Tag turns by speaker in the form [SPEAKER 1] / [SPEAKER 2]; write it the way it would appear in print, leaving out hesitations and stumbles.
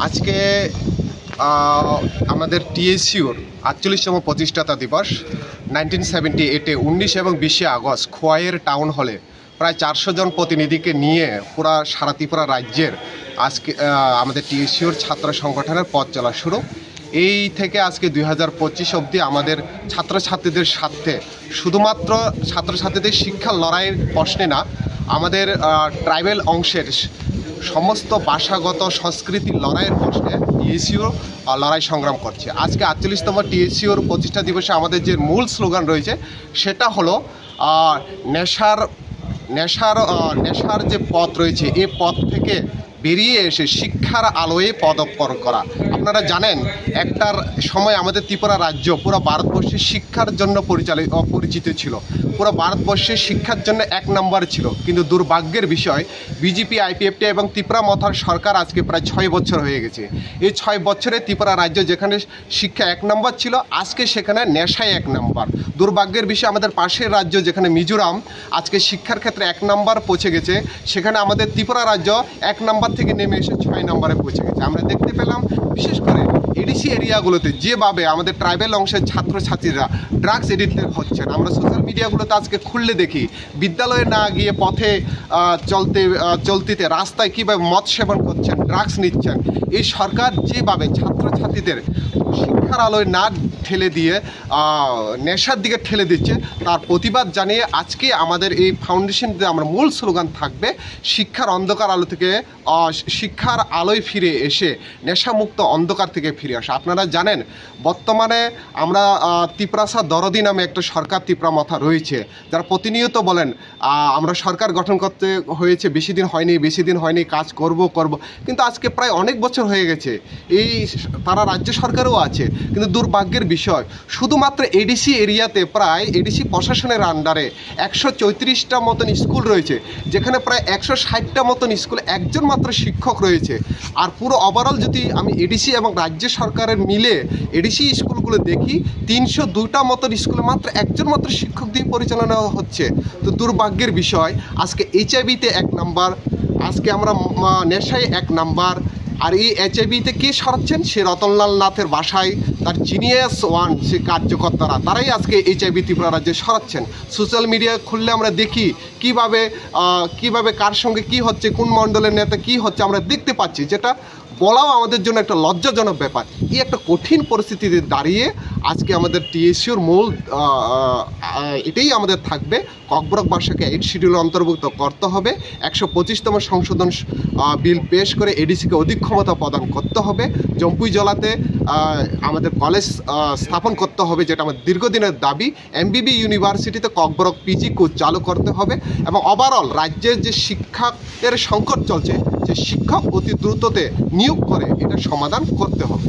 [SPEAKER 1] আজকে আমাদের টিএসইউর ৪৮তম প্রতিষ্ঠাতা দিবস 1978-এ 19 এবং 20 আগস্ট খোয়াইয়ের টাউন হলে প্রায় 400 জন প্রতিনিধিকে নিয়ে পুরা সারা ত্রিপুরা রাজ্যের আজকে আমাদের টিএসইউর ছাত্র সংগঠনের পথ চলা শুরু। এই থেকে আজকে 2025 অবধি আমাদের ছাত্রছাত্রীদের স্বার্থে শুধুমাত্র ছাত্রছাত্রীদের শিক্ষার লড়াইয়ের প্রশ্নে না, আমাদের ট্রাইবেল অংশের সমস্ত ভাষাগত সংস্কৃতির লড়াইয়ের প্রশ্নে টিএসইউ লড়াই সংগ্রাম করছে। আজকে ৪৮তম টিএসইউর প্রতিষ্ঠা দিবসে আমাদের যে মূল স্লোগান রয়েছে সেটা হলো নেশার যে পথ রয়েছে এই পথ থেকে বেরিয়ে এসে শিক্ষার আলোয় পদার্পণ করা। আপনারা জানেন একটার সময় আমাদের ত্রিপুরা রাজ্য পুরো ভারতবর্ষে শিক্ষার জন্য পরিচিত ছিল, পুরো ভারতবর্ষে শিক্ষার জন্য 1 নম্বর ছিল। কিন্তু দুর্ভাগ্যের বিষয় বিজেপি, আইপিএফটি এবং ত্রিপুরা মথার সরকার আজকে প্রায় 6 বছর হয়ে গেছে। এই 6 বছরে ত্রিপুরা রাজ্য যেখানে শিক্ষা 1 নম্বর ছিল, আজকে সেখানে নেশায় 1 নম্বর। দুর্ভাগ্যের বিষয় আমাদের পাশের রাজ্য যেখানে মিজোরাম আজকে শিক্ষার ক্ষেত্রে 1 নম্বর পৌঁছে গেছে, সেখানে আমাদের ত্রিপুরা রাজ্য 1 নম্বর থেকে নেমে এসে 6 নম্বরে পৌঁছে গেছে। আমরা দেখতে পেলাম বিশেষ করে এডিসি এরিয়াগুলোতে যেভাবে আমাদের ট্রাইবেল অংশের ছাত্রছাত্রীরা ড্রাগস এডিক্টেড হচ্ছেন। আমরা সোশ্যাল মিডিয়াগুলোতে আজকে খুললে দেখি বিদ্যালয়ে না গিয়ে পথে চলতিতে রাস্তায় কীভাবে মদ সেবন করছেন, ড্রাগস নিচ্ছেন। এই সরকার যেভাবে ছাত্রছাত্রীদের শিক্ষার আলোয় না ঠেলে দিয়ে নেশার দিকে ঠেলে দিচ্ছে, তার প্রতিবাদ জানিয়ে আজকে আমাদের এই ফাউন্ডেশনতে আমরা মূল স্লোগান থাকবে শিক্ষার অন্ধকার আলো থেকে শিক্ষার আলোয় ফিরে এসে নেশামুক্ত অন্ধকার থেকে ফিরে আসা। আপনারা জানেন বর্তমানে আমরা ত্রিপুরাসা দরদি নামে একটা সরকার ত্রিপুরা মথা রয়েছে, যারা প্রতিনিয়ত বলেন আমরা সরকার গঠন করতে হয়েছে, বেশি দিন হয়নি কাজ করব, কিন্তু আজকে প্রায় অনেক বছর হয়ে গেছে। তারা রাজ্য সরকারও আছে, কিন্তু দুর্ভাগ্যের বিষয় শুধুমাত্র এডিসি এরিয়াতে প্রায় এডিসি প্রশাসনের আন্ডারে 134টা মতন স্কুল রয়েছে, যেখানে প্রায় 160টা মতন স্কুল একজন মাত্র শিক্ষক রয়েছে। আর পুরো ওভারঅল যদি আমি এডিসি এবং রাজ্য সরকারের মিলে এডিসি স্কুলগুলো দেখি, 302টা মতন স্কুলে মাত্র একজন মাত্র শিক্ষক দিয়ে পরিচালনা হচ্ছে। তো দুর্ভাগ্যের বিষয় আজকে এইচআইভিতে 1 নম্বর, আজকে আমরা নেশায় 1 নম্বর। আর এই এইচআইভিতে কে সরাচ্ছেন? সে রতনলাল নাথের বাসায় তার জিনিয়াস ওয়ান সে কার্যকর্তারা, তারাই আজকে এইচআইভি ত্রিপুরা রাজ্যে সরাচ্ছেন। সোশ্যাল মিডিয়া খুললে আমরা দেখি কিভাবে কার সঙ্গে কি হচ্ছে, কোন মণ্ডলের নেতা কি হচ্ছে আমরা দেখতে পাচ্ছি, যেটা বলাও আমাদের জন্য একটা লজ্জাজনক ব্যাপার। এই একটা কঠিন পরিস্থিতিতে দাঁড়িয়ে আজকে আমাদের টিএসইউর মূল এটাই আমাদের থাকবে, ককবরক ভাষাকে 8 শিডিউলে অন্তর্ভুক্ত করতে হবে, 125তম সংশোধন বিল পেশ করে এডিসিকে অধিক ক্ষমতা প্রদান করতে হবে, জম্পুই জলাতে আমাদের কলেজ স্থাপন করতে হবে, যেটা আমাদের দীর্ঘদিনের দাবি, এমবিবি ইউনিভার্সিটিতে ককবরক পিজি কোর্স চালু করতে হবে, এবং ওভারঅল রাজ্যের যে শিক্ষকের সংকট চলছে, যে শিক্ষক অতি দ্রুততে নিয়োগ করে এটা সমাধান করতে হবে।